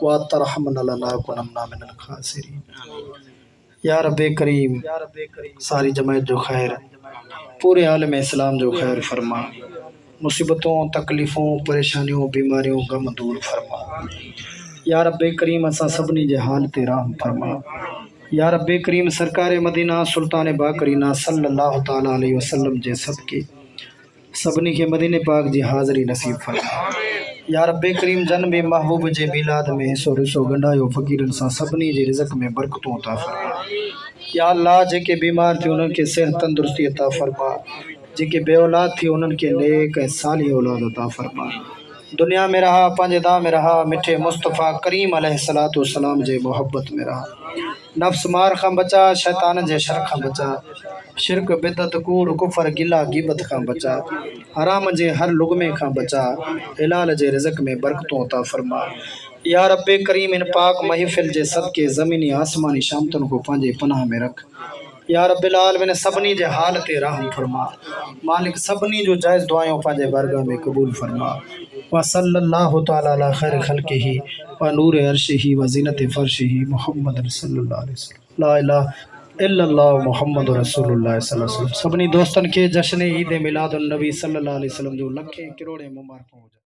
وَتَرْحَمْنَا لَنَكُونَنَّ مِنَ الْخَاسِرِينَ۔ یا رب کریم ساری جماعت جو خیر، پورے عالم اسلام جو خیر فرما، مصیبتوں تکلیفوں پریشانیوں بیماریوں غم دور فرما۔ یا رب کریم اساں سبنی جے حالت رحم فرما۔ یا رب کریم سرکار مدینہ سلطان باقرینہ صلی اللہ تعالی علیہ وسلم جے صدقے سبنی کے مدینہ پاک جی حاضری نصیب فرما۔ یا رب کریم جنب محبوب جے میلاد میں حصو رسو گنڈایو فقیرن سا سبنی جے رزق میں برکتوں عطا فرما۔ یا اللہ جے کے بیمار تھے انہوں کے صحت تندرستی عطا فرما، جے کے بے اولاد تھے انہوں کے نیک صالح اولاد عطا فرما۔ دنیا میں رہا پانچ دا میں رہا مٹھے مصطفیٰ کریم علیہ السلام جے محبت میں رہا، نفس مار خاں بچا شیطان جے شر خاں بچا، شرک بدعت کوڑ کفر گلا غیبت خاں بچا، حرام جے ہر لقمے خاں بچا، حلال جے رزق میں برکتوں عطا فرما۔ یا رب کریم ان پاک محفل جے صدقے زمینی آسمانی شامتن کو پانجے پناہ میں رکھ۔ یا رب العالمین سبنی جے حالت رحم فرما، مالک سبنی جو جائز دعائیں پانجے بارگاہ میں قبول فرما۔ وصلی اللہ تعالی علی خیر خلقہ ونور عرشہ وزینت فرشہ محمد صلی اللہ علیہ وسلم۔ لا الہ الا اللہ محمد رسول اللہ صلی اللہ علیہ وسلم۔ سبنی دوستن کے جشن عید میلاد النبی صلی اللہ علیہ وسلم جو لکھیں کروڑے مبارک ہو جائے۔